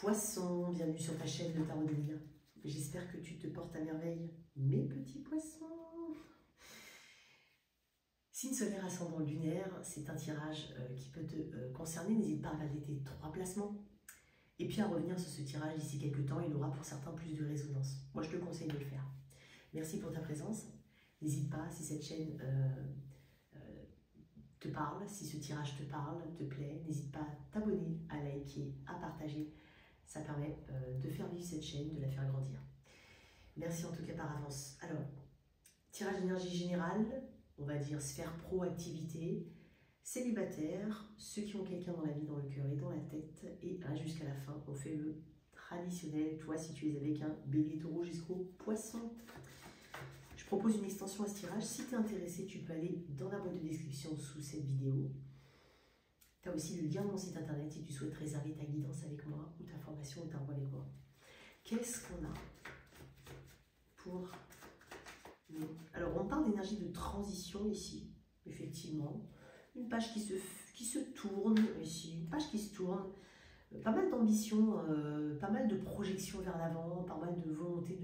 Poisson, bienvenue sur ta chaîne de Tarot de Lire. J'espère que tu te portes à merveille, mes petits poissons. Signe solaire, ascendant lunaire, c'est un tirage qui peut te concerner. N'hésite pas à valider tes 3 placements. Et puis à revenir sur ce tirage d'ici quelques temps, il aura pour certains plus de résonance. Moi, je te conseille de le faire. Merci pour ta présence. N'hésite pas, si cette chaîne te parle, si ce tirage te parle, te plaît, n'hésite pas à t'abonner, à liker, à partager. Ça permet de faire vivre cette chaîne, de la faire grandir. Merci en tout cas par avance. Alors, tirage d'énergie générale, on va dire sphère pro-activité, célibataire, ceux qui ont quelqu'un dans la vie, dans le cœur et dans la tête, et jusqu'à la fin, on fait le traditionnel. Toi, si tu es avec un bélier taureau jusqu'au poisson. Je propose une extension à ce tirage. Si tu es intéressé, tu peux aller dans la boîte de description sous cette vidéo. Tu as aussi le lien de mon site internet si tu souhaites réserver ta guidance avec moi ou ta formation ou ta voix avec moi. Qu'est-ce qu'on a pour nous? Alors, on parle d'énergie de transition ici, effectivement. Une page qui se tourne ici, une page qui se tourne. Pas mal d'ambition, pas mal de projections vers l'avant, pas mal de volonté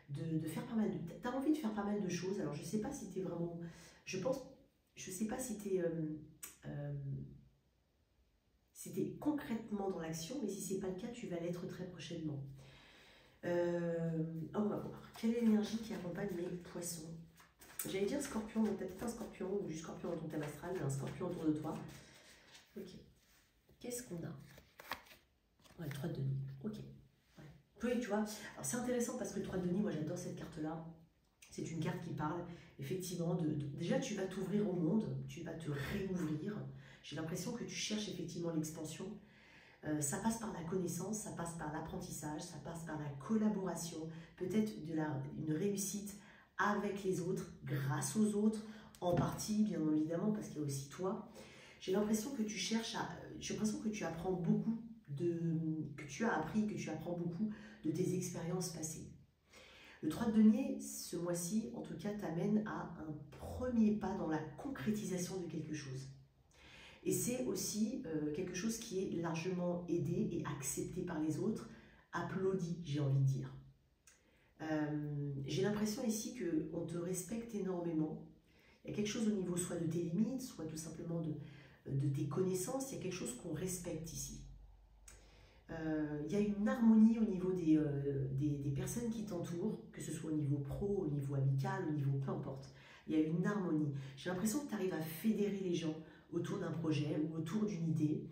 de faire pas mal de... Tu as envie de faire pas mal de choses. Alors, je ne sais pas si tu es vraiment... Je sais pas si tu es... si tu es concrètement dans l'action, mais si ce n'est pas le cas, tu vas l'être très prochainement. On va voir. Quelle est l'énergie qui accompagne mes poissons? J'allais dire scorpion, donc tu as peut-être un scorpion ou du scorpion dans ton thème astral, un scorpion autour de toi. Ok. Qu'est-ce qu'on a? Ouais, 3 de denier. Ok. Ouais. Oui, tu vois. Alors c'est intéressant parce que le 3 de denier, moi j'adore cette carte-là. C'est une carte qui parle effectivement déjà tu vas t'ouvrir au monde, tu vas te réouvrir. J'ai l'impression que tu cherches effectivement l'expansion. Ça passe par la connaissance, ça passe par l'apprentissage, ça passe par la collaboration, peut-être une réussite avec les autres, grâce aux autres, en partie bien évidemment, parce qu'il y a aussi toi. J'ai l'impression que tu cherches j'ai l'impression que tu apprends beaucoup, que tu as appris, que tu apprends beaucoup de tes expériences passées. Le 3 de denier, ce mois-ci, en tout cas, t'amène à un premier pas dans la concrétisation de quelque chose. Et c'est aussi quelque chose qui est largement aidé et accepté par les autres, applaudi, j'ai envie de dire. J'ai l'impression ici qu'on te respecte énormément. Il y a quelque chose au niveau soit de tes limites, soit tout simplement de tes connaissances. Il y a quelque chose qu'on respecte ici. Il y a une harmonie au niveau des personnes qui t'entourent, que ce soit au niveau pro, au niveau amical, au niveau peu importe. Il y a une harmonie. J'ai l'impression que tu arrives à fédérer les gens autour d'un projet ou autour d'une idée.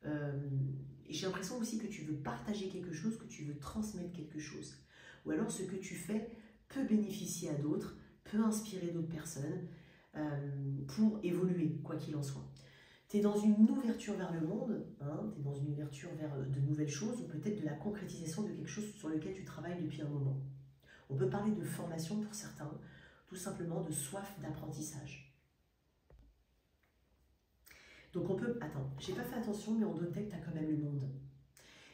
Et j'ai l'impression aussi que tu veux partager quelque chose, que tu veux transmettre quelque chose. Ou alors ce que tu fais peut bénéficier à d'autres, peut inspirer d'autres personnes pour évoluer, quoi qu'il en soit. Tu es dans une ouverture vers le monde, hein, tu es dans une ouverture vers de nouvelles choses ou peut-être de la concrétisation de quelque chose sur lequel tu travailles depuis un moment. On peut parler de formation pour certains, tout simplement de soif d'apprentissage. Donc on peut... Attends, j'ai pas fait attention, mais on détecte que tu as quand même le monde.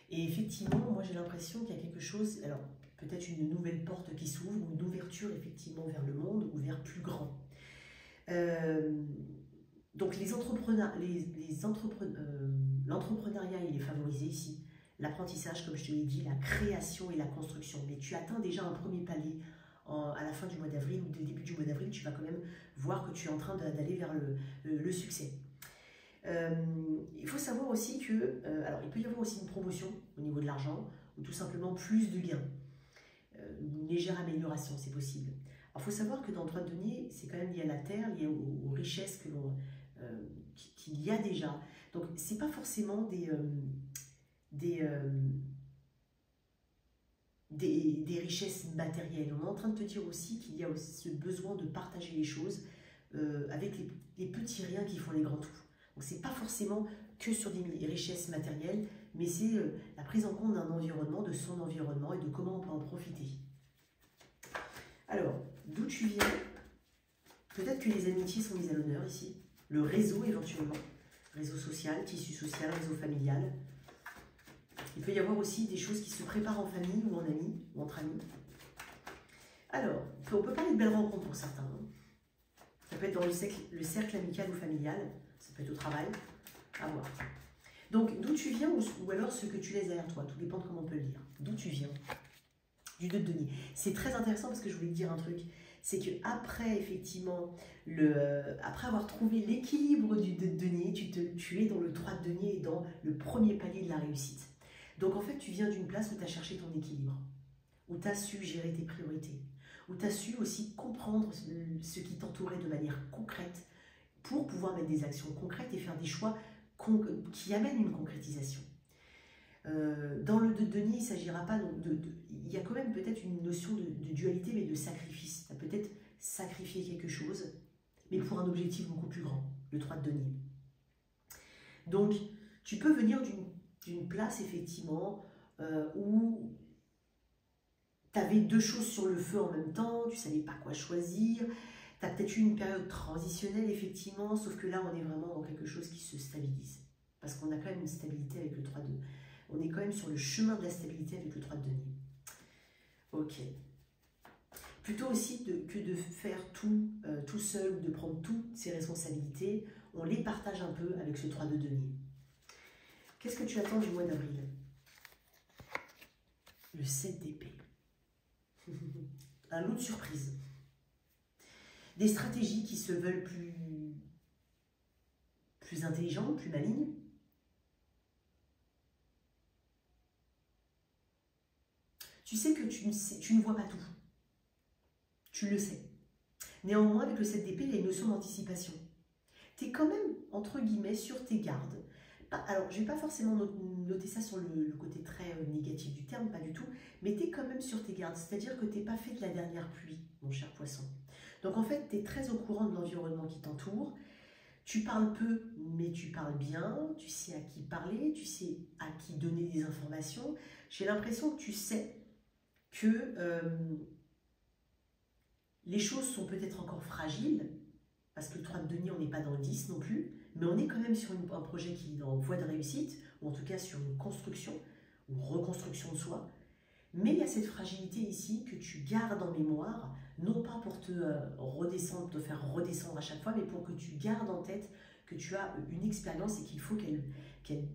Et effectivement, moi j'ai l'impression qu'il y a quelque chose... Alors, peut-être une nouvelle porte qui s'ouvre, ou une ouverture effectivement vers le monde, ou vers plus grand. Donc l'entrepreneuriat, il est favorisé ici. L'apprentissage, comme je te l'ai dit, la création et la construction. Mais tu atteins déjà un premier palier à la fin du mois d'avril, ou dès le début du mois d'avril, tu vas quand même voir que tu es en train d'aller vers le succès. Il faut savoir aussi que, alors il peut y avoir aussi une promotion au niveau de l'argent, ou tout simplement plus de gains. Une légère amélioration, c'est possible. Alors il faut savoir que dans le 3 de denier, c'est quand même lié à la terre, lié aux richesses qu'il y a déjà. Donc c'est pas forcément des richesses matérielles. On est en train de te dire aussi qu'il y a aussi ce besoin de partager les choses avec les petits riens qui font les grands tout. Donc c'est pas forcément que sur des richesses matérielles, mais c'est la prise en compte d'un environnement, de son environnement et de comment on peut en profiter. Alors, d'où tu viens? Peut-être que les amitiés sont mises à l'honneur ici. Le réseau éventuellement. Réseau social, tissu social, réseau familial. Il peut y avoir aussi des choses qui se préparent en famille ou en amis, ou entre amis. Alors, on peut parler de belles rencontres pour certains. Hein. Ça peut être dans le cercle amical ou familial. Ça peut être au travail. À voir. Donc, d'où tu viens ou ou alors ce que tu laisses derrière toi, tout dépend de comment on peut le lire. D'où tu viens? Du 2 de denier. C'est très intéressant parce que je voulais te dire un truc, c'est que après effectivement, après avoir trouvé l'équilibre du 2 de denier, tu es dans le 3 de denier et dans le premier palier de la réussite. Donc en fait, tu viens d'une place où tu as cherché ton équilibre, où tu as su gérer tes priorités, où tu as su aussi comprendre ce qui t'entourait de manière concrète pour pouvoir mettre des actions concrètes et faire des choix qui amènent une concrétisation. Dans le 2 de denier, il ne s'agira pas il y a quand même peut-être une notion de dualité, mais de sacrifice. Tu as peut-être sacrifié quelque chose, mais pour un objectif beaucoup plus grand, le 3 de denier. Donc, tu peux venir d'une place, effectivement, où tu avais deux choses sur le feu en même temps, tu ne savais pas quoi choisir, tu as peut-être eu une période transitionnelle, effectivement, sauf que là, on est vraiment dans quelque chose qui se stabilise. Parce qu'on a quand même une stabilité avec le 3 de... On est quand même sur le chemin de la stabilité avec le 3 de denier. Ok. Plutôt aussi que de faire tout seul, de prendre toutes ses responsabilités, on les partage un peu avec ce 3 de denier. Qu'est-ce que tu attends du mois d'avril? Le 7 d'épée. Un lot de surprises. Des stratégies qui se veulent plus intelligentes, plus malignes. Tu sais que tu ne vois pas tout. Tu le sais. Néanmoins, avec le 7 d'épée, il y a une notion d'anticipation. Tu es quand même, entre guillemets, sur tes gardes. Alors, je ne vais pas forcément noter ça sur le côté très négatif du terme, pas du tout, mais tu es quand même sur tes gardes. C'est-à-dire que tu n'es pas fait de la dernière pluie, mon cher poisson. Donc, en fait, tu es très au courant de l'environnement qui t'entoure. Tu parles peu, mais tu parles bien. Tu sais à qui parler, tu sais à qui donner des informations. J'ai l'impression que tu sais que les choses sont peut-être encore fragiles, parce que le 3 de denier, on n'est pas dans le 10 non plus, mais on est quand même sur un projet qui est en voie de réussite, ou en tout cas sur une construction, ou reconstruction de soi. Mais il y a cette fragilité ici que tu gardes en mémoire, non pas pour te faire redescendre à chaque fois, mais pour que tu gardes en tête que tu as une expérience et qu'il faut qu'elle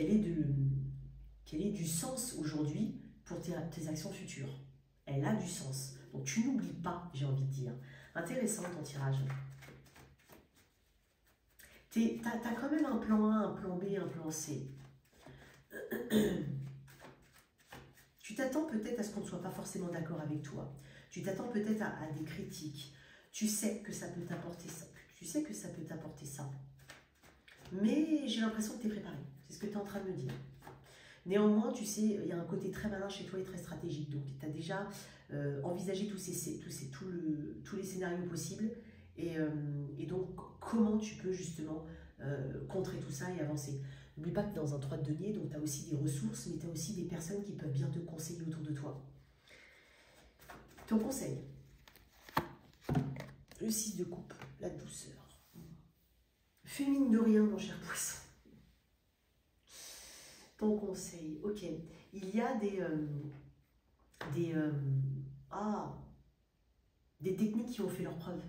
ait du sens aujourd'hui pour tes actions futures. Elle a du sens. Donc tu n'oublies pas, j'ai envie de dire. Intéressant ton tirage. Tu as quand même un plan A, un plan B, un plan C. Tu t'attends peut-être à ce qu'on ne soit pas forcément d'accord avec toi. Tu t'attends peut-être à des critiques. Tu sais que ça peut t'apporter ça. Tu sais que ça peut t'apporter ça. Mais j'ai l'impression que tu es préparé. C'est ce que tu es en train de me dire. Néanmoins, tu sais, il y a un côté très malin chez toi et très stratégique. Donc, tu as déjà envisagé tous les scénarios possibles. Et donc, comment tu peux justement contrer tout ça et avancer. N'oublie pas que dans un 3 de denier, donc tu as aussi des ressources, mais tu as aussi des personnes qui peuvent bien te conseiller autour de toi. Ton conseil. Le 6 de coupe, la douceur. Fais mine de rien, mon cher poisson. Ton conseil, ok. Il y a des techniques qui ont fait leur preuve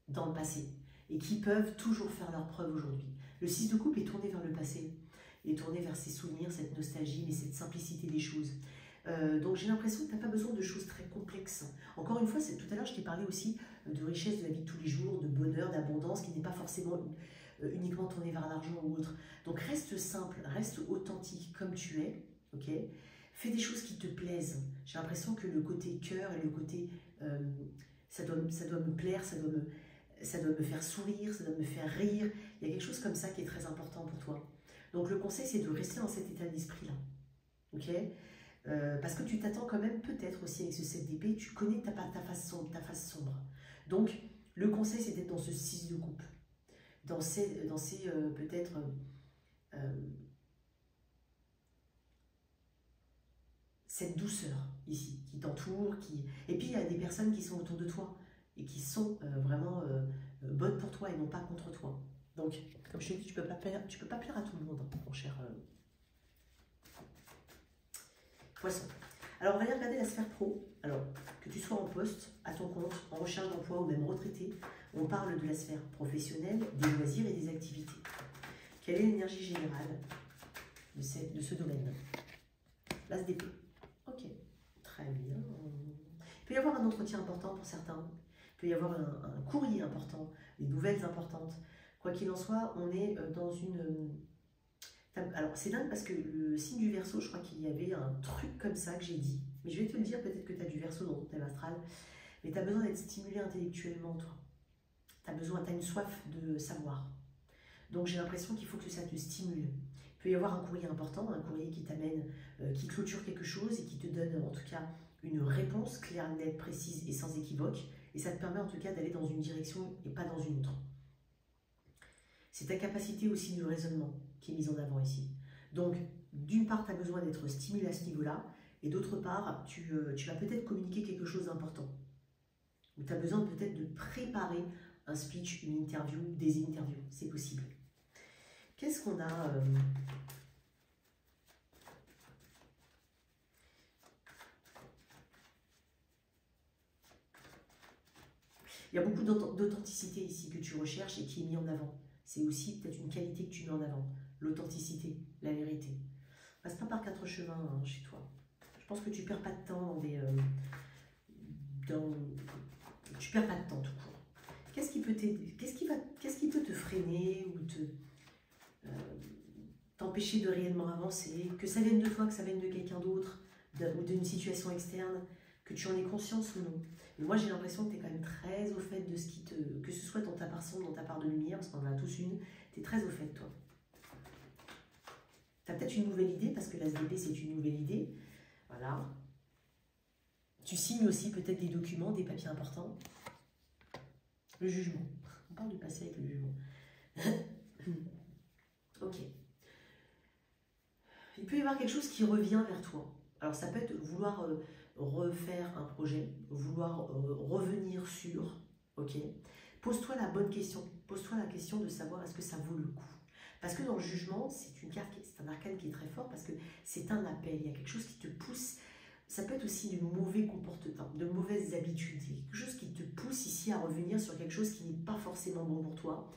dans le passé et qui peuvent toujours faire leur preuve aujourd'hui. Le 6 de coupe est tourné vers le passé, est tourné vers ses souvenirs, cette nostalgie, mais cette simplicité des choses. Donc j'ai l'impression que tu n'as pas besoin de choses très complexes. Encore une fois, tout à l'heure je t'ai parlé aussi de richesse de la vie de tous les jours, de bonheur, d'abondance, qui n'est pas forcément uniquement tourné vers l'argent ou autre. Donc reste simple, reste authentique comme tu es, ok? Fais des choses qui te plaisent. J'ai l'impression que le côté cœur et le côté ça doit me plaire, ça doit me faire sourire, ça doit me faire rire. Il y a quelque chose comme ça qui est très important pour toi. Donc le conseil, c'est de rester dans cet état d'esprit-là. Ok? Parce que tu t'attends quand même peut-être aussi avec ce 7 d'épée, tu connais ta face sombre. Donc le conseil, c'est d'être dans ce 6 de coupe. Dans ces peut-être... cette douceur ici, qui t'entoure, et puis il y a des personnes qui sont autour de toi et qui sont vraiment bonnes pour toi et non pas contre toi. Donc, comme je t'ai dit, tu peux pas plaire à tout le monde, mon cher poisson. Alors, on va aller regarder la sphère pro. Alors, que tu sois en poste, à ton compte, en recherche d'emploi ou même retraité, on parle de la sphère professionnelle, des loisirs et des activités. Quelle est l'énergie générale ce domaine. L'as d'épée. Ok, très bien. Il peut y avoir un entretien important pour certains. Il peut y avoir un courrier important, des nouvelles importantes. Quoi qu'il en soit, on est dans une... Alors, c'est dingue parce que le signe du Verseau, je crois qu'il y avait un truc comme ça que j'ai dit. Mais je vais te le dire, peut-être que tu as du Verseau dans ton thème astral. Mais tu as besoin d'être stimulé intellectuellement, toi. Tu as une soif de savoir. Donc, j'ai l'impression qu'il faut que ça te stimule. Il peut y avoir un courrier important, un courrier qui t'amène, qui clôture quelque chose et qui te donne, en tout cas, une réponse claire, nette, précise et sans équivoque. Et ça te permet, en tout cas, d'aller dans une direction et pas dans une autre. C'est ta capacité aussi de raisonnement qui est mise en avant ici. Donc, d'une part, tu as besoin d'être stimulé à ce niveau-là, et d'autre part, tu vas peut-être communiquer quelque chose d'important. Ou tu as besoin peut-être de préparer un speech, une interview, des interviews. C'est possible. Qu'est-ce qu'on a Il y a beaucoup d'authenticité ici que tu recherches et qui est mis en avant. C'est aussi peut-être une qualité que tu mets en avant. L'authenticité, la vérité. Passe pas par quatre chemins hein, chez toi. Je pense que tu perds pas de temps dans des... tu perds pas de temps tout court. Qu'est-ce qui peut t'aider? Qu'est-ce qui peut te freiner ou t'empêcher de réellement avancer? Que ça vienne de toi, que ça vienne de quelqu'un d'autre, ou d'une situation externe, que tu en aies conscience ou non. Mais moi j'ai l'impression que tu es quand même très au fait de ce qui te... Que ce soit dans ta part sombre, dans ta part de lumière, parce qu'on en a tous une, tu es très au fait toi. Tu as peut-être une nouvelle idée, parce que l'As d'épée c'est une nouvelle idée. Voilà. Tu signes aussi peut-être des documents, des papiers importants. Le jugement. On parle du passé avec le jugement. Ok. Il peut y avoir quelque chose qui revient vers toi. Alors ça peut être vouloir refaire un projet, vouloir revenir sur, ok. Pose-toi la bonne question. Pose-toi la question de savoir est-ce que ça vaut le coup. Parce que dans le jugement, c'est une carte, c'est un arcane qui est très fort parce que c'est un appel. Il y a quelque chose qui te pousse. Ça peut être aussi du mauvais comportement, de mauvaises habitudes. Il y a quelque chose qui te pousse ici à revenir sur quelque chose qui n'est pas forcément bon pour toi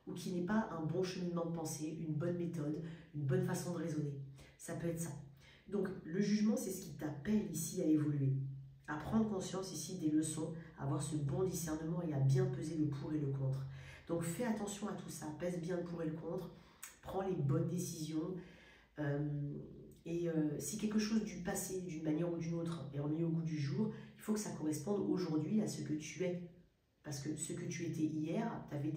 ou qui n'est pas un bon cheminement de pensée, une bonne méthode, une bonne façon de raisonner. Ça peut être ça. Donc, le jugement, c'est ce qui t'appelle ici à évoluer, à prendre conscience ici des leçons, à avoir ce bon discernement et à bien peser le pour et le contre. Donc, fais attention à tout ça, pèse bien le pour et le contre, prends les bonnes décisions. Si quelque chose du passé, d'une manière ou d'une autre, est remis au goût du jour, il faut que ça corresponde aujourd'hui à ce que tu es. Parce que ce que tu étais hier, tu avais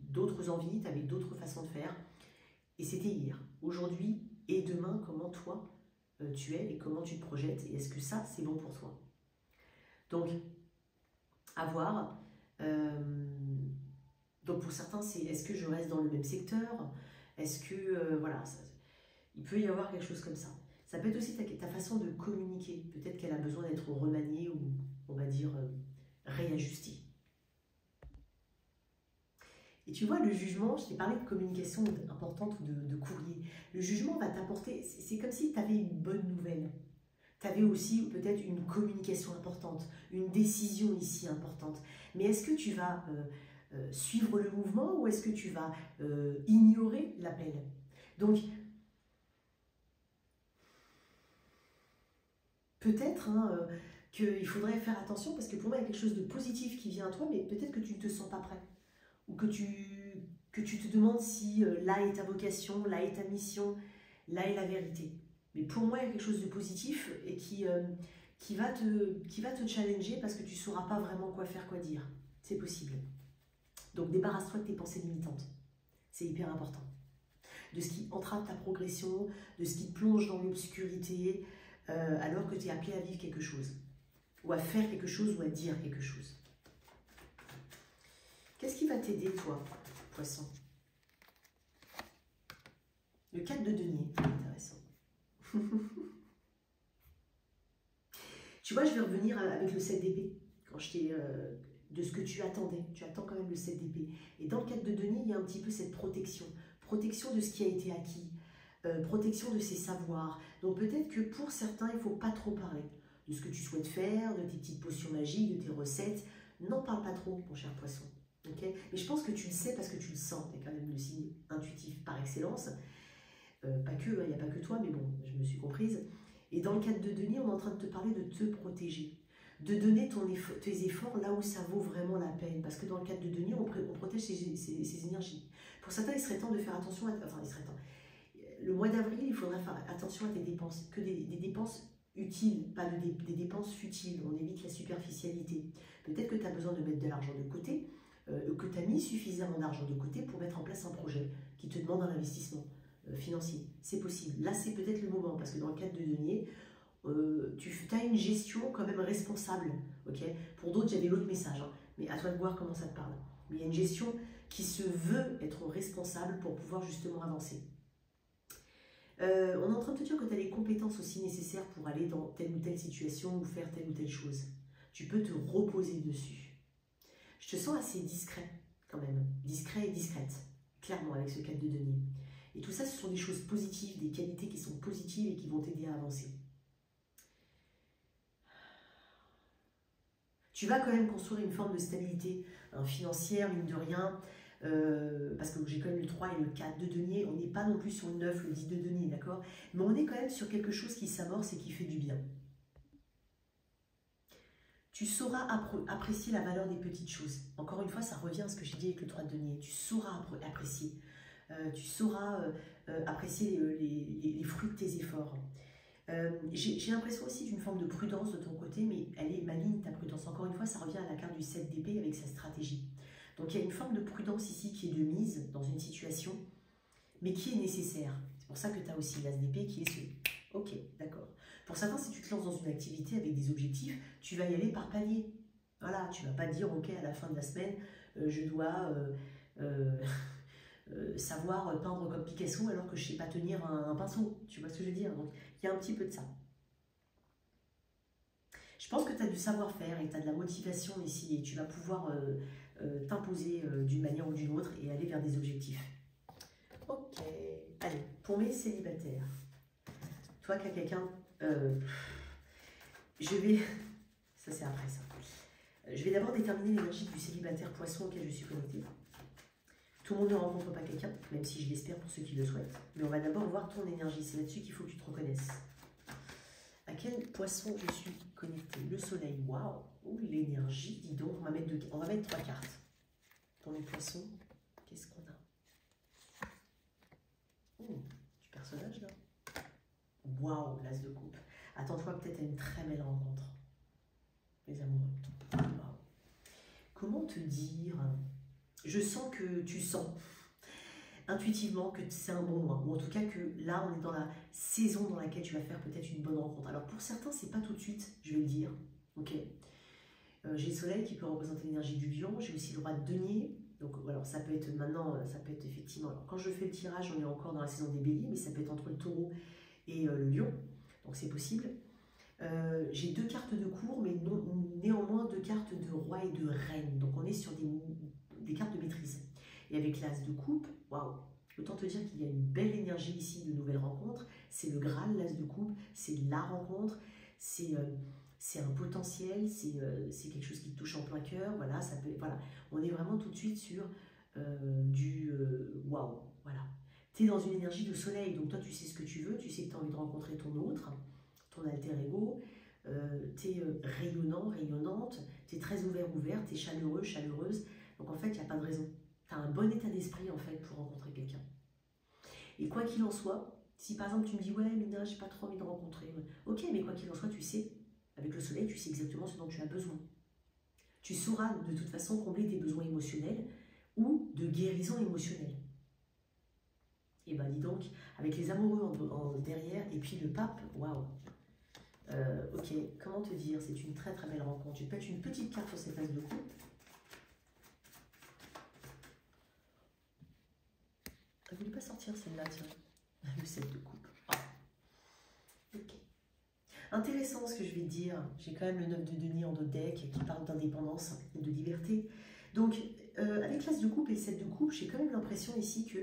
d'autres envies, tu avais d'autres façons de faire. Et c'était hier. Aujourd'hui et demain, comment toi tu es et comment tu te projettes. Et est-ce que ça, c'est bon pour toi? Donc, à voir. Donc pour certains, c'est est-ce que je reste dans le même secteur? Est-ce que, voilà, il peut y avoir quelque chose comme ça. Ça peut être aussi ta façon de communiquer. Peut-être qu'elle a besoin d'être remaniée ou, on va dire, réajustée. Et tu vois, le jugement, je t'ai parlé de communication importante ou de courrier. Le jugement va t'apporter, c'est comme si tu avais une bonne nouvelle. Tu avais aussi peut-être une communication importante, une décision ici importante. Mais est-ce que tu vas suivre le mouvement ou est-ce que tu vas ignorer l'appel? Donc, peut-être qu'il faudrait faire attention parce que pour moi, il y a quelque chose de positif qui vient à toi, mais peut-être que tu ne te sens pas prêt. Ou que tu te demandes si là est ta vocation, là est ta mission, là est la vérité. Mais pour moi, il y a quelque chose de positif et qui va te challenger parce que tu ne sauras pas vraiment quoi faire, quoi dire. C'est possible. Donc débarrasse-toi de tes pensées limitantes. C'est hyper important. De ce qui entrave ta progression, de ce qui te plonge dans l'obscurité, alors que tu es appelé à vivre quelque chose. Ou à faire quelque chose ou à dire quelque chose. Qu'est-ce qui va t'aider, toi, poisson? Le 4 de denier, intéressant. Tu vois, je vais revenir avec le 7 d'épée. Quand je t'ai... de ce que tu attendais. Tu attends quand même le 7 d'épée. Et dans le 4 de denier, il y a un petit peu cette protection. Protection de ce qui a été acquis. Protection de ses savoirs. Donc peut-être que pour certains, il ne faut pas trop parler de ce que tu souhaites faire, de tes petites potions magiques, de tes recettes. N'en parle pas trop, mon cher poisson. Okay, mais je pense que tu le sais parce que tu le sens, tu es quand même le signe intuitif par excellence. Pas que, il n'y a pas que toi, mais bon, je me suis comprise. Et dans le cadre de Denis, on est en train de te parler de te protéger, de donner tes efforts là où ça vaut vraiment la peine. Parce que dans le cadre de Denis, on protège ses énergies. Pour certains, il serait temps de faire attention, enfin, il serait temps. Le mois d'avril, il faudra faire attention à tes dépenses, que des dépenses utiles, pas des dépenses futiles. On évite la superficialité. Peut-être que tu as besoin de mettre de l'argent de côté, que tu as mis suffisamment d'argent de côté pour mettre en place un projet qui te demande un investissement financier. C'est possible. Là, c'est peut-être le moment, parce que dans le cadre de Denier, tu as une gestion quand même responsable. Okay, pour d'autres, j'avais l'autre message, hein, mais à toi de voir comment ça te parle. Mais il y a une gestion qui se veut être responsable pour pouvoir justement avancer. On est en train de te dire que tu as les compétences aussi nécessaires pour aller dans telle ou telle situation ou faire telle ou telle chose. Tu peux te reposer dessus. Je te sens assez discret quand même, discret et discrète, clairement avec ce cadre de Denier. Et tout ça, ce sont des choses positives, des qualités qui sont positives et qui vont t'aider à avancer. Tu vas quand même construire une forme de stabilité financière, mine de rien, parce que j'ai quand même le 3 et le 4 de Denier. On n'est pas non plus sur le 9, le 10 de Denier, d'accord? Mais on est quand même sur quelque chose qui s'amorce et qui fait du bien. Tu sauras apprécier la valeur des petites choses. Encore une fois, ça revient à ce que j'ai dit avec le 3 de Denier. Tu sauras apprécier. Tu sauras apprécier les fruits de tes efforts. J'ai l'impression aussi d'une forme de prudence de ton côté, mais elle est maligne ta prudence. Encore une fois, ça revient à la carte du 7 d'épée avec sa stratégie. Donc il y a une forme de prudence ici qui est de mise dans une situation, mais qui est nécessaire. C'est pour ça que tu as aussi l'as d'épée qui est ce... Ok, d'accord. Pour certains, si tu te lances dans une activité avec des objectifs, tu vas y aller par palier. Voilà, tu ne vas pas dire, ok, à la fin de la semaine, je dois... savoir peindre comme Picasso alors que je ne sais pas tenir un pinceau. Tu vois ce que je veux dire? Donc, il y a un petit peu de ça. Je pense que tu as du savoir-faire et tu as de la motivation ici et tu vas pouvoir t'imposer d'une manière ou d'une autre et aller vers des objectifs. Ok. Allez, pour mes célibataires. Toi qui as quelqu'un... je vais... Ça, c'est après ça. Je vais d'abord déterminer l'énergie du célibataire poisson auquel je suis connectée. Tout le monde ne rencontre pas quelqu'un, même si je l'espère pour ceux qui le souhaitent. Mais on va d'abord voir ton énergie. C'est là-dessus qu'il faut que tu te reconnaisses. À quel poisson je suis connectée? Le soleil, waouh! Oh, l'énergie, dis donc. On va mettre 3 cartes. Pour les poissons, qu'est-ce qu'on a? Oh, du personnage là. Waouh, l'as de coupe. Attends-toi peut-être à une très belle rencontre. Les amoureux. Waouh. Comment te dire? Je sens que tu sens intuitivement que c'est un bon mois, ou en tout cas que là on est dans la saison dans laquelle tu vas faire peut-être une bonne rencontre. Alors pour certains c'est pas tout de suite, je vais le dire, ok. J'ai le soleil qui peut représenter l'énergie du lion, j'ai aussi le roi de denier, donc alors ça peut être maintenant, ça peut être effectivement, alors quand je fais le tirage on est encore dans la saison des béliers, mais ça peut être entre le taureau et le lion, donc c'est possible. J'ai 2 cartes de cour, mais néanmoins 2 cartes de roi et de reine, donc on est sur des cartes de maîtrise. Et avec l'as de coupe, waouh, autant te dire qu'il y a une belle énergie ici de nouvelles rencontres. C'est le Graal, l'as de coupe, c'est la rencontre, c'est un potentiel, c'est quelque chose qui te touche en plein cœur. Voilà, ça peut, voilà. On est vraiment tout de suite sur du waouh, voilà. Tu es dans une énergie de soleil, donc toi tu sais ce que tu veux, tu sais que tu as envie de rencontrer ton autre, ton alter ego. Tu es rayonnant, rayonnante, tu es très ouverte, tu es chaleureux, chaleureuse. Donc en fait, il n'y a pas de raison. Tu as un bon état d'esprit en fait pour rencontrer quelqu'un. Et quoi qu'il en soit, si par exemple tu me dis ouais Mina, j'ai pas trop envie de rencontrer, ok, mais quoi qu'il en soit, tu sais, avec le soleil, tu sais exactement ce dont tu as besoin. Tu sauras de toute façon combler tes besoins émotionnels ou de guérison émotionnelle. Et ben dis donc, avec les amoureux en derrière et puis le pape, waouh. Ok, comment te dire, c'est une très très belle rencontre. Tu peux mettre une petite carte sur cette as de coupe. Elle ne voulait pas sortir celle-là, tiens. Le 7 de coupe. Ah. Ok. Intéressant ce que je vais te dire. J'ai quand même le 9 de denier en dos deck qui parle d'indépendance et de liberté. Donc, avec l'as de coupe et le 7 de coupe, j'ai quand même l'impression ici que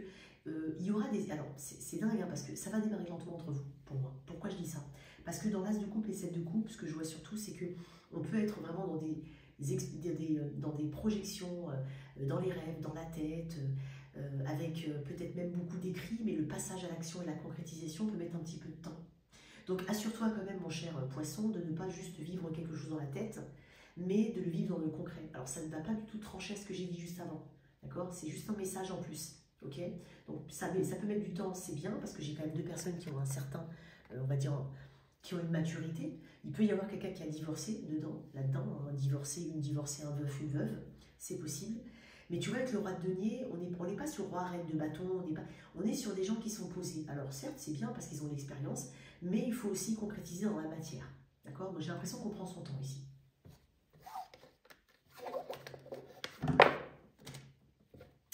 il y aura des... Alors, c'est dingue, hein, parce que ça va démarrer lentement entre vous, pour moi. Pourquoi je dis ça? Parce que dans l'as de coupe et 7 de coupe, ce que je vois surtout, c'est que on peut être vraiment dans des projections, dans les rêves, dans la tête, avec peut-être même beaucoup d'écrits, mais le passage à l'action et la concrétisation peut mettre un petit peu de temps. Donc assure-toi quand même, mon cher poisson, de ne pas juste vivre quelque chose dans la tête, mais de le vivre dans le concret. Alors ça ne va pas du tout trancher ce que j'ai dit juste avant, d'accord? C'est juste un message en plus, ok? Donc ça peut mettre du temps, c'est bien, parce que j'ai quand même 2 personnes qui ont un certain, on va dire, qui ont une maturité. Il peut y avoir quelqu'un qui a divorcé là-dedans, un divorcé, une divorcée, un veuf, une veuve, c'est possible. Mais tu vois, avec le roi de denier, on n'est pas sur roi, reine de bâton, on est sur des gens qui sont posés. Alors certes, c'est bien parce qu'ils ont l'expérience, mais il faut aussi concrétiser dans la matière. D'accord? Donc j'ai l'impression qu'on prend son temps ici.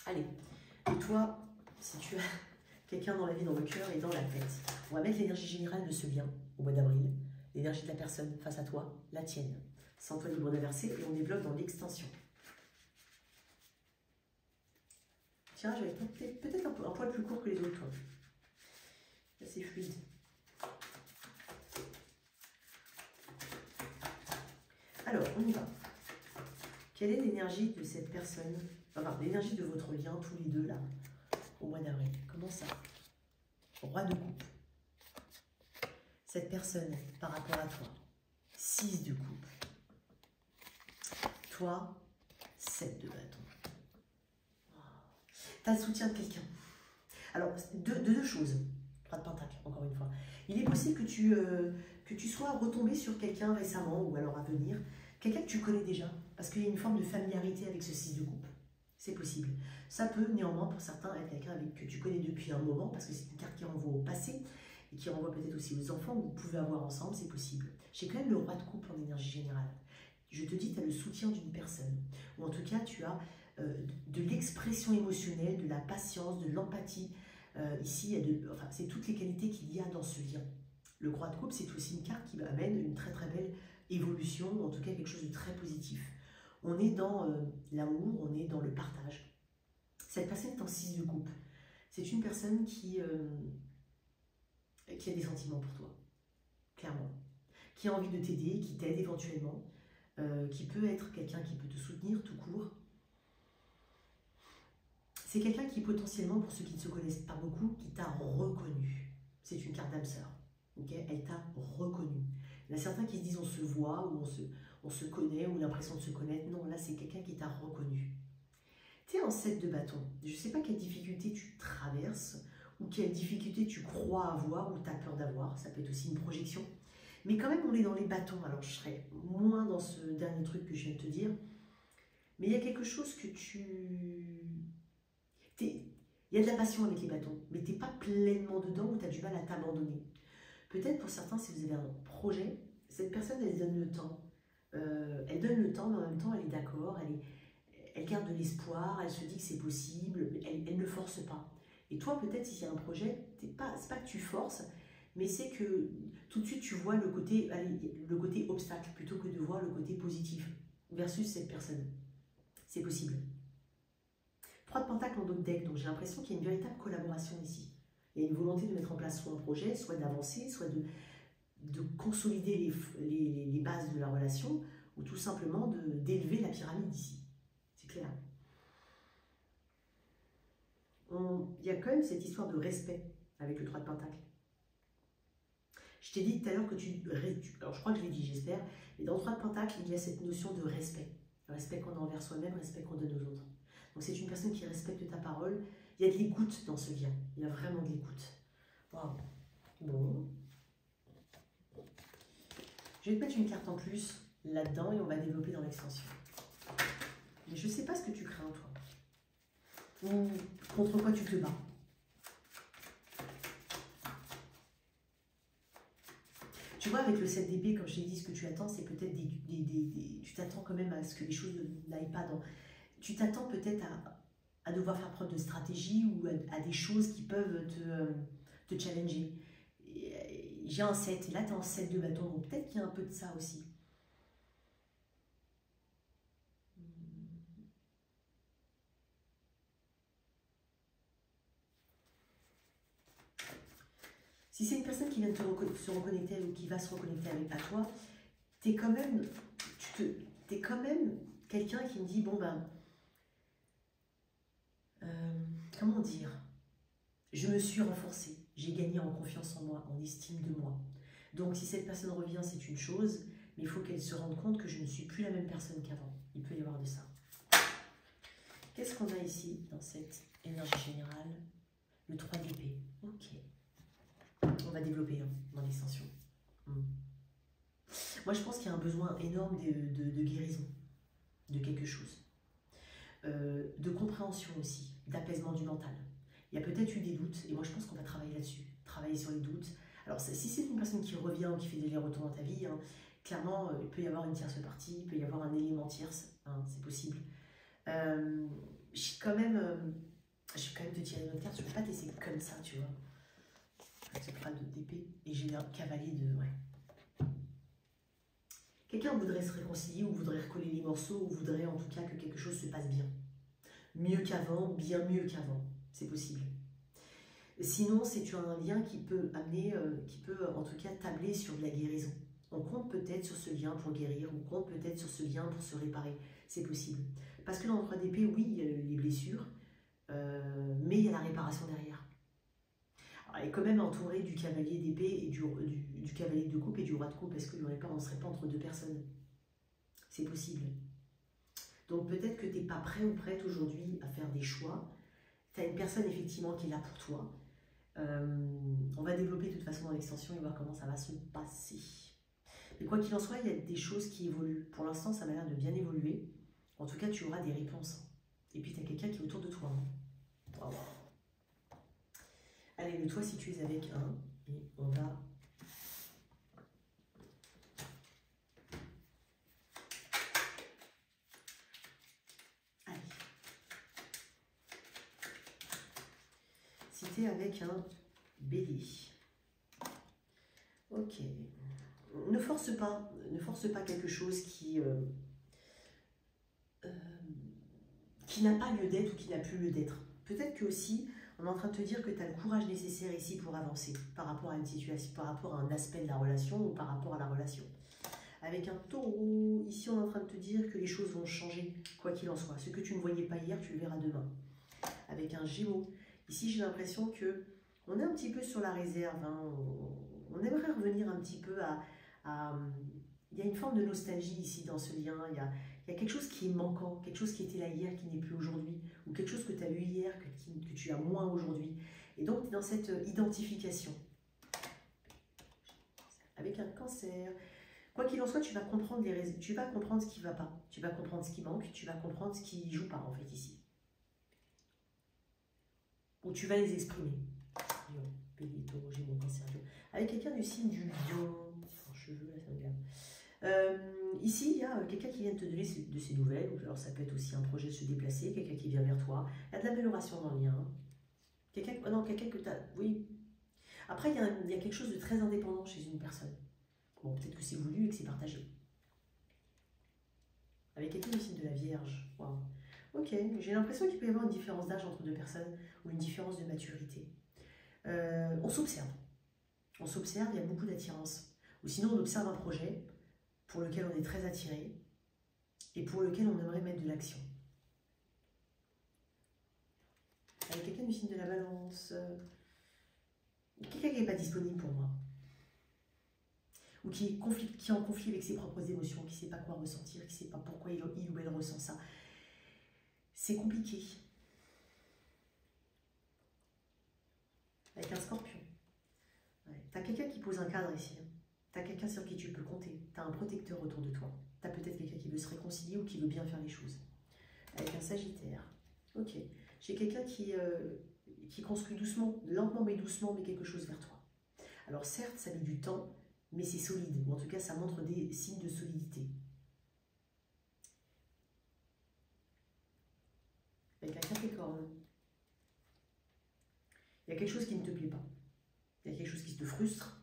Allez, et toi, si tu as quelqu'un dans la vie, dans le cœur et dans la tête, on va mettre l'énergie générale de ce lien au mois d'avril, l'énergie de la personne face à toi, la tienne. Sens-toi libre d'inverser et on débloque dans l'extension. Tiens, je vais peut-être un poil plus court que les autres. Toi. Là, c'est fluide. Alors, on y va. Quelle est l'énergie de cette personne, enfin, l'énergie de votre lien, tous les deux, là, au mois d'avril? Comment ça? Roi de coupe. Cette personne, par rapport à toi, 6 de coupe. Toi, 7 de bâton. Tu as le soutien de quelqu'un. Alors, deux choses. 3 de pentacle, encore une fois. Il est possible que tu sois retombé sur quelqu'un récemment ou alors à venir, quelqu'un que tu connais déjà, parce qu'il y a une forme de familiarité avec ce 6 de coupe. C'est possible. Ça peut néanmoins, pour certains, être quelqu'un que tu connais depuis un moment, parce que c'est une carte qui renvoie au passé, et qui renvoie peut-être aussi aux enfants que vous pouvez avoir ensemble, c'est possible. J'ai quand même le roi de coupe en énergie générale. Je te dis, tu as le soutien d'une personne, ou en tout cas, tu as de l'expression émotionnelle, de la patience, de l'empathie. Ici, enfin, c'est toutes les qualités qu'il y a dans ce lien. Le roi de coupe, c'est aussi une carte qui amène une très très belle évolution, ou en tout cas quelque chose de très positif. On est dans l'amour, on est dans le partage. Cette personne est en 6 de coupe. C'est une personne qui a des sentiments pour toi, clairement. Qui a envie de t'aider, qui t'aide éventuellement, qui peut être quelqu'un qui peut te soutenir tout court. C'est quelqu'un qui potentiellement, pour ceux qui ne se connaissent pas beaucoup, qui t'a reconnu. C'est une carte d'âme sœur. Okay, elle t'a reconnu. Il y en a certains qui se disent on se voit, ou on se connaît, ou l'impression de se connaître. Non, là c'est quelqu'un qui t'a reconnu. Tu es en 7 de bâton. Je ne sais pas quelle difficulté tu traverses, ou quelle difficulté tu crois avoir, ou tu as peur d'avoir. Ça peut être aussi une projection. Mais quand même, on est dans les bâtons. Alors, je serais moins dans ce dernier truc que je viens de te dire. Mais il y a quelque chose que il y a de la passion avec les bâtons, mais tu n'es pas pleinement dedans ou tu as du mal à t'abandonner. Peut-être pour certains, si vous avez un projet, cette personne, elle donne le temps. Elle donne le temps, mais en même temps, elle est d'accord, elle garde de l'espoir, elle se dit que c'est possible, elle ne force pas. Et toi, peut-être, si c'est un projet, c'est pas que tu forces, mais c'est que tout de suite, tu vois le côté obstacle plutôt que de voir le côté positif versus cette personne. C'est possible. 3 de pentacle en dos deck, donc j'ai l'impression qu'il y a une véritable collaboration ici. Il y a une volonté de mettre en place soit un projet, soit d'avancer, soit de consolider les bases de la relation, ou tout simplement d'élever la pyramide ici. C'est clair. Il y a quand même cette histoire de respect avec le 3 de pentacle. Je t'ai dit tout à l'heure que alors je crois que je l'ai dit, j'espère, mais dans le 3 de pentacle, il y a cette notion de respect. Le respect qu'on a envers soi-même, le respect qu'on donne aux autres. Donc c'est une personne qui respecte ta parole. Il y a de l'écoute dans ce lien. Il y a vraiment de l'écoute. Wow. Bon. Je vais te mettre une carte en plus là-dedans et on va développer dans l'extension. Mais je ne sais pas ce que tu crains, toi. Ou contre quoi tu te bats. Tu vois, avec le 7 d'épée, comme je t'ai dit, ce que tu attends, c'est peut-être tu t'attends quand même à ce que les choses n'aillent pas dans... Tu t'attends peut-être à devoir faire preuve de stratégie ou à des choses qui peuvent te challenger. J'ai un 7, et là tu es en 7 de bâton, donc peut-être qu'il y a un peu de ça aussi. Si c'est une personne qui vient de se reconnecter ou qui va se reconnecter à toi, t'es quand même quelqu'un qui me dit, bon ben, comment dire, je me suis renforcée, j'ai gagné en confiance en moi, en estime de moi. Donc si cette personne revient, c'est une chose, mais il faut qu'elle se rende compte que je ne suis plus la même personne qu'avant. Il peut y avoir de ça. Qu'est-ce qu'on a ici dans cette énergie générale? Le 3 d'épée. Ok. On va développer dans l'extension. Moi, je pense qu'il y a un besoin énorme de guérison, de quelque chose. De compréhension aussi, d'apaisement du mental. Il y a peut-être eu des doutes, et moi je pense qu'on va travailler là-dessus, travailler sur les doutes. Alors si c'est une personne qui revient ou qui fait des allers-retours dans ta vie, clairement il peut y avoir une tierce partie, il peut y avoir un élément tierce, c'est possible. Je vais quand même te tirer une autre carte, je ne peux pas t'essayer comme ça, tu vois. Ce crâne d'épée, et j'ai un cavalier de... Ouais. Quelqu'un voudrait se réconcilier, ou voudrait recoller les morceaux, ou voudrait en tout cas que quelque chose se passe bien. Mieux qu'avant, bien mieux qu'avant. C'est possible. Sinon, c'est un lien qui peut amener, qui peut en tout cas tabler sur de la guérison. On compte peut-être sur ce lien pour guérir, on compte peut-être sur ce lien pour se réparer. C'est possible. Parce que dans le 3 d'épée, oui, il y a les blessures, mais il y a la réparation derrière. Alors, elle est quand même entourée du cavalier d'épée et du cavalier de coupe et du roi de coupe, parce qu'on ne serait pas entre deux personnes. C'est possible. Donc peut-être que tu n'es pas prêt ou prête aujourd'hui à faire des choix. Tu as une personne effectivement qui est là pour toi. On va développer de toute façon dans l'extension et voir comment ça va se passer. Mais quoi qu'il en soit, il y a des choses qui évoluent. Pour l'instant, ça m'a l'air de bien évoluer. En tout cas, tu auras des réponses. Et puis, tu as quelqu'un qui est autour de toi. Wow. Allez, le toi si tu es avec un. Et on va... avec un bélier. Ok. Ne force pas quelque chose qui n'a pas lieu d'être ou qui n'a plus lieu d'être. Peut-être que aussi, on est en train de te dire que tu as le courage nécessaire ici pour avancer par rapport à une situation, par rapport à un aspect de la relation ou par rapport à la relation. Avec un taureau, ici on est en train de te dire que les choses vont changer, quoi qu'il en soit. Ce que tu ne voyais pas hier, tu le verras demain. Avec un gémeau, ici j'ai l'impression que on est un petit peu sur la réserve, on aimerait revenir un petit peu à... Il y a une forme de nostalgie ici dans ce lien, il y a quelque chose qui est manquant, quelque chose qui était là hier, qui n'est plus aujourd'hui, ou quelque chose que tu as eu hier, que tu as moins aujourd'hui. Et donc, tu es dans cette identification. Avec un cancer, quoi qu'il en soit, tu vas comprendre les raisons, tu vas comprendre ce qui ne va pas, tu vas comprendre ce qui manque, tu vas comprendre ce qui ne joue pas en fait ici. Ou tu vas les exprimer. Lion, Bélier, Taureau, Gémeaux, Cancer, Lion. Avec quelqu'un du signe du Lion, en cheveux, là, ça me regarde. Ici, il y a quelqu'un qui vient te donner de ses nouvelles. Alors, ça peut être aussi un projet de se déplacer, quelqu'un qui vient vers toi. Il y a de l'amélioration dans le lien. Quelqu'un que tu as... Oui. Après, il y a quelque chose de très indépendant chez une personne. Bon, peut-être que c'est voulu et que c'est partagé. Avec quelqu'un du signe de la Vierge. Waouh. Ok, j'ai l'impression qu'il peut y avoir une différence d'âge entre deux personnes ou une différence de maturité. On s'observe. On s'observe, il y a beaucoup d'attirance. Ou sinon, on observe un projet pour lequel on est très attiré et pour lequel on aimerait mettre de l'action. Avec quelqu'un du signe de la Balance, quelqu'un qui n'est pas disponible pour moi, ou qui est en conflit avec ses propres émotions, qui ne sait pas quoi ressentir, qui ne sait pas pourquoi il ou elle ressent ça. C'est compliqué. Avec un Scorpion. Ouais. Tu as quelqu'un qui pose un cadre ici. Tu as quelqu'un sur qui tu peux compter. Tu as un protecteur autour de toi. Tu as peut-être quelqu'un qui veut se réconcilier ou qui veut bien faire les choses. Avec un Sagittaire. Ok. J'ai quelqu'un qui construit doucement, lentement mais doucement, mais quelque chose vers toi. Alors certes, ça met du temps, mais c'est solide. Ou en tout cas, ça montre des signes de solidité. Avec un Capricorne. Il y a quelque chose qui ne te plaît pas. Il y a quelque chose qui te frustre.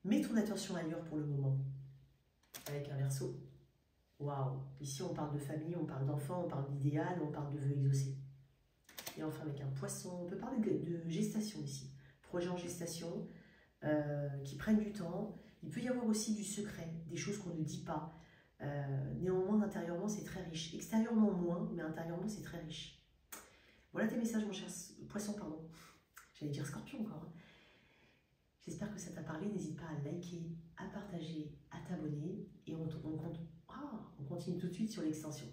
Mets ton attention ailleurs pour le moment. Avec un Verseau. Waouh! Ici, on parle de famille, on parle d'enfants, on parle d'idéal, on parle de vœux exaucés. Et enfin, avec un Poisson, on peut parler de gestation ici. Projet en gestation, qui prennent du temps. Il peut y avoir aussi du secret, des choses qu'on ne dit pas. Néanmoins, intérieurement, c'est très riche. Extérieurement, moins, mais intérieurement, c'est très riche. Voilà tes messages, mon cher poisson, pardon. J'allais dire scorpion encore. Hein. J'espère que ça t'a parlé. N'hésite pas à liker, à partager, à t'abonner. Et on continue tout de suite sur l'extension.